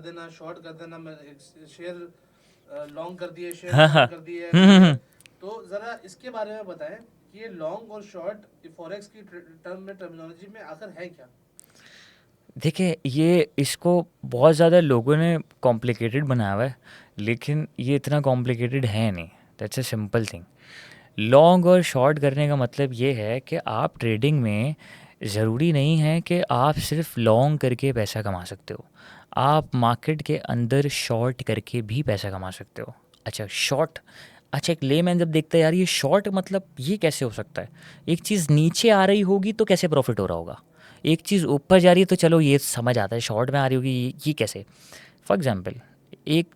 देना, शॉर्ट कर देना, मैं शेयर लॉन्ग कर दिए, शेयर हाँ हाँ। शॉर्ट कर दिए, हम्म ठीक हम्म, है। हम्म। तो ज़रा इसके बारे में बताएं कि ये लॉन्ग और शॉर्ट फॉरेक्स की टर्म में, टर्मिनोलॉजी में आखिर है क्या? देखिए, ये इसको बहुत ज़्यादा लोगों ने कॉम्प्लिकेटेड बनाया हुआ है, लेकिन ये इतना कॉम्प्लिकेटेड है नहीं। That's a simple thing. Long और शॉर्ट करने का मतलब ये है कि आप ट्रेडिंग में ज़रूरी नहीं है कि आप सिर्फ लॉन्ग करके पैसा कमा सकते हो। आप मार्केट के अंदर शॉर्ट करके भी पैसा कमा सकते हो। अच्छा, शॉर्ट। अच्छा, एक लेमैन जब देखता है यार ये शॉर्ट मतलब ये कैसे हो सकता है, एक चीज़ नीचे आ रही होगी तो कैसे प्रॉफिट हो रहा होगा, एक चीज़ ऊपर जा रही है तो चलो ये समझ आता है, शॉर्ट में आ रही होगी ये कैसे। फॉर एग्जांपल, एक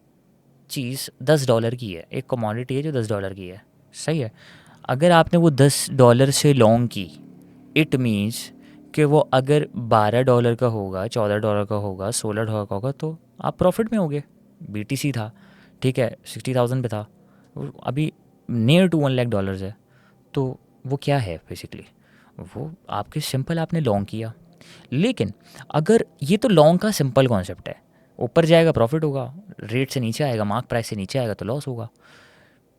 चीज़ $10 की है, एक कमोडिटी है जो $10 की है, सही है। अगर आपने वो $10 से लॉन्ग की, इट मीन्स कि वो अगर $12 का होगा, $14 का होगा, $16 का होगा, तो आप प्रॉफिट में होगे। बीटीसी था, ठीक है, 60,000 पे था, वो अभी नियर टू $1 लाख है। तो वो क्या है बेसिकली, वो आपके सिंपल आपने लॉन्ग किया। लेकिन अगर ये तो लॉन्ग का सिंपल कॉन्सेप्ट है, ऊपर जाएगा प्रॉफिट होगा, रेट से नीचे आएगा, मार्क प्राइस से नीचे आएगा तो लॉस होगा।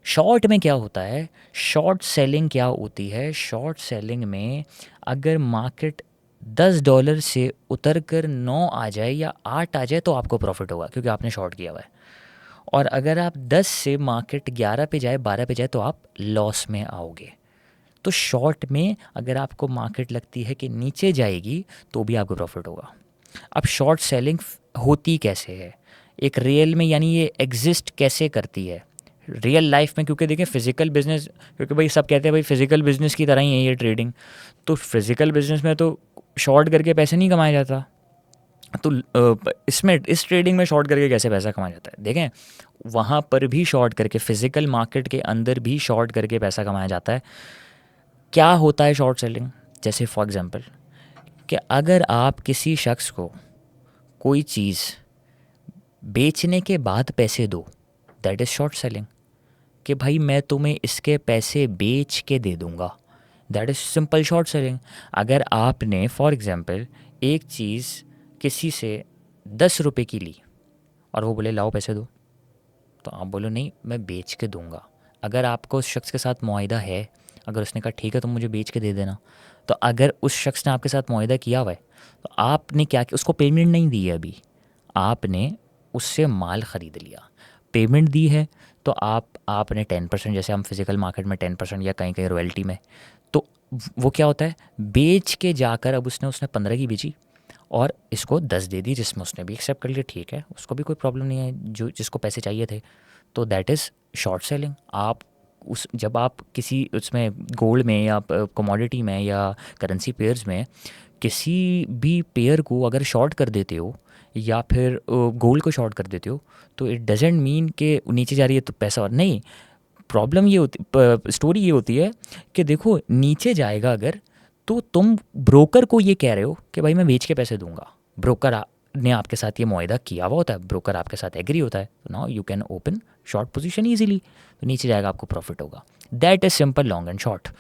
शॉर्ट में क्या होता है, शॉर्ट सेलिंग क्या होती है, शॉर्ट सेलिंग में अगर मार्केट $10 से उतर कर 9 आ जाए या 8 आ जाए तो आपको प्रॉफिट होगा, क्योंकि आपने शॉर्ट किया हुआ है। और अगर आप 10 से मार्केट 11 पे जाए, 12 पे जाए, तो आप लॉस में आओगे। तो शॉर्ट में अगर आपको मार्केट लगती है कि नीचे जाएगी तो भी आपको प्रॉफिट होगा। अब शॉर्ट सेलिंग होती कैसे है, एक रियल में, यानी ये एग्जिस्ट कैसे करती है रियल लाइफ में, क्योंकि देखें फिजिकल बिजनेस, क्योंकि भाई सब कहते हैं भाई फिजिकल बिजनेस की तरह ही है ये ट्रेडिंग। तो फिजिकल बिजनेस में तो शॉर्ट करके पैसे नहीं कमाया जाता। तो इसमें इस ट्रेडिंग में शॉर्ट करके कैसे पैसा कमाया जाता है, देखें वहाँ पर भी शॉर्ट करके, फिजिकल मार्केट के अंदर भी शॉर्ट करके पैसा कमाया जाता है। क्या होता है शॉर्ट सेलिंग, जैसे फॉर एग्जांपल कि अगर आप किसी शख्स को कोई चीज़ बेचने के बाद पैसे दो, दैट इज़ शॉर्ट सेलिंग। कि भाई मैं तुम्हें इसके पैसे बेच के दे दूंगा, that is simple short selling. अगर आपने फॉर एग्जांपल एक चीज़ किसी से 10 रुपए की ली और वो बोले लाओ पैसे दो, तो आप बोलो नहीं मैं बेच के दूंगा। अगर आपको उस शख्स के साथ मुआहिदा है, अगर उसने कहा ठीक है तुम मुझे बेच के दे देना, तो अगर उस शख्स ने आपके साथ मुआहिदा किया हुआ है, तो आपने क्या किया, उसको पेमेंट नहीं दी है अभी, आपने उससे माल ख़रीद लिया, पेमेंट दी है, तो आपने 10%, जैसे हम फिज़िकल मार्केट में 10% या कहीं कहीं रॉयल्टी में, तो वो क्या होता है, बेच के जाकर अब उसने उसने 15 की बेची और इसको 10 दे दी, जिसमें उसने भी एक्सेप्ट कर लिया, ठीक है उसको भी कोई प्रॉब्लम नहीं है, जो जिसको पैसे चाहिए थे। तो दैट इज़ शॉर्ट सेलिंग। आप उस जब आप किसी उसमें गोल्ड में या कमोडिटी में या करेंसी पेयर्स में किसी भी पेयर को अगर शॉर्ट कर देते हो या फिर गोल्ड को शॉर्ट कर देते हो, तो इट डजेंट मीन कि नीचे जा रही है तो पैसा और नहीं। प्रॉब्लम ये होती, स्टोरी ये होती है कि देखो नीचे जाएगा अगर, तो तुम ब्रोकर को ये कह रहे हो कि भाई मैं बेच के पैसे दूंगा, ब्रोकर ने आपके साथ ये मुआहिदा किया हुआ होता है, ब्रोकर आपके साथ एग्री होता है, तो now you can open short position easily. तो नीचे जाएगा आपको प्रॉफिट होगा। That is simple long and short.